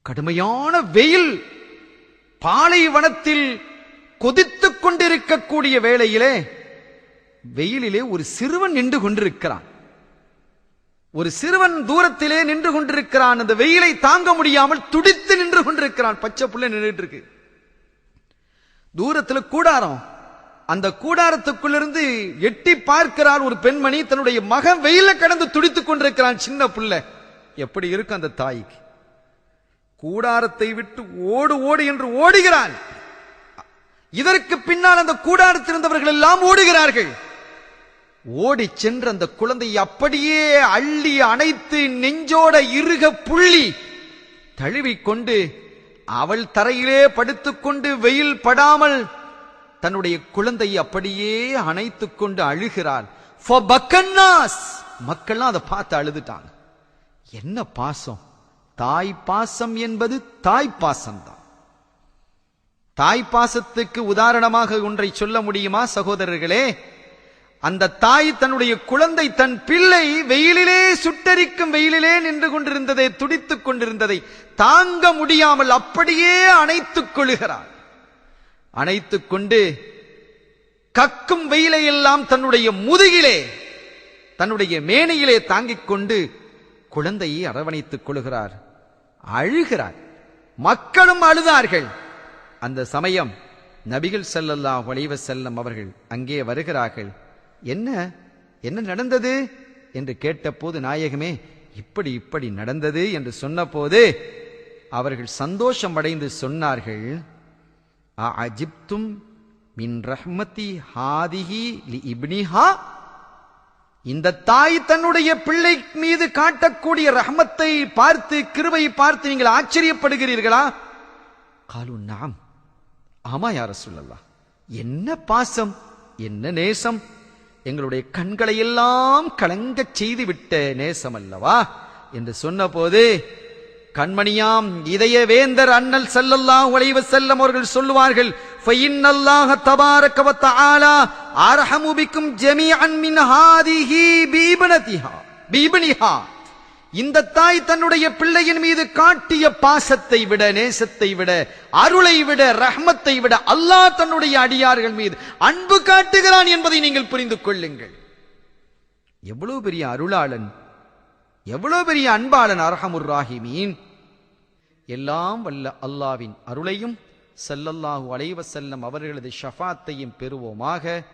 கடுமையான வெயில் பாலைவனத்தில் கொதித்துக் கொண்டிருக்கக்கூடிய வேளையிலே வெயிலிலே ஒரு சிறுவன் நின்று கொண்டிருக்கிறான். ஒரு சிறுவன் தூரத்திலே நின்று கொண்டிருக்கிறான். அந்த வெயிலை தாங்க முடியாமல் துடித்து நின்று கொண்டிருக்கிறான். பச்சை புள்ள நின்றுட்டு இருக்கு. தூரத்துல கூடாரம். அந்த கூடாரத்துக்குள்ளிருந்து எட்டி பார்க்கிறார் ஒரு பெண்மணி. தன்னுடைய மகன் வெயில கடந்து துடித்துக் கொண்டிருக்கிறான். சின்ன புள்ள. எப்படி இருக்கு அந்த தாய்க்கு? கூடாரத்தை விட்டு ஓடு ஓடு என்று ஓடுகிறான். இதற்கு பின்னால் அந்த கூடாரத்தில் இருந்தவர்கள் எல்லாம் ஓடுகிறார்கள். ஓடி சென்று அந்த குழந்தையை அப்படியே அள்ளி அணைத்து நெஞ்சோட இறுக புள்ளி தழுவிக்கொண்டு அவள் தரையிலே படுத்துக்கொண்டு வெயில் படாமல் தன்னுடைய குழந்தையை அப்படியே அணைத்துக் கொண்டு அழுகிறாள். மக்கள்லாம் அதை பார்த்து அழுதுட்டாங்க. என்ன பாசம்! தாய் பாசம் என்பது தாய் பாசம்தான். தாய் பாசத்துக்கு உதாரணமாக ஒன்றை சொல்ல முடியுமா சகோதரர்களே? அந்த தாய் தன்னுடைய குழந்தை, தன் பிள்ளை வெயிலிலே சுட்டரிக்கும் வெயிலிலே நின்று கொண்டிருந்ததை, துடித்துக் கொண்டிருந்ததை தாங்க முடியாமல் அப்படியே அணைத்துக் கொள்கிறாள். அணைத்துக் கொண்டு கக்கும் வெயிலை எல்லாம் தன்னுடைய முதுகிலே, தன்னுடைய மேனையிலே தாங்கிக் கொண்டு குழந்தையை அரவணைத்துக் கொள்கிறார். அழுகிறார். மக்களும் அழுதார்கள். அந்த சமயம் நபிகள் ஸல்லல்லாஹு அலைஹி வஸல்லம் அவர்கள் அங்கே வருகிறார்கள். என்ன என்ன நடந்தது என்று கேட்டபோது, நாயகமே இப்படி இப்படி நடந்தது என்று சொன்னபோது அவர்கள் சந்தோஷம் அடைந்து சொன்னார்கள், அஜிப்தும் மின் ரஹ்மதி ஹாதிஹி லி இப்னிஹா. இந்த தாய் தன்னுடைய பிள்ளை மீது காட்டக்கூடிய ரஹ்மத்தை பார்த்து, கிருபை பார்த்து நீங்கள் ஆச்சரியப்படுகிறீர்களா? காலு நாம். ஆமா யா ரசூலல்லாஹ். என்ன பாசம், என்ன நேசம்! எங்களுடைய கண்களை எல்லாம் கலங்க செய்து விட்ட நேசம் அல்லவா என்று சொன்னபோது, கண்மணியாம் இதய வேந்தர் அண்ணல் ஸல்லல்லாஹு அலைஹி வஸல்லம் அவர்கள் சொல்லுவார்கள், ஃபஇன்னல்லாஹ தபாரக வ தஆலா அர்ஹமு பிக்கும் ஜமீஅன் மின் ஹாதிஹி பிஇப்னிஹா. இந்த தாய் தன்னுடைய பிள்ளையின் மீது காட்டிய பாசத்தை விட, நேசத்தை விட, அருளை விட, ரஹ்மத்தை விட அல்லாஹ் தன்னுடைய அடியார்கள் மீது அன்பு காட்டுகிறான் என்பதை நீங்கள் புரிந்து கொள்ளுங்கள். எவ்வளவு பெரிய அருளாளன், எவ்வளவு பெரிய அன்பாளன் அர்ஹமுர் ராஹிமீன். எல்லாம் வல்ல அல்லாஹ்வின் அருளையும் ஸல்லல்லாஹு அலைஹி வஸல்லம் அவர்களது ஷஃபாத்தையும் பெறுவோமாக.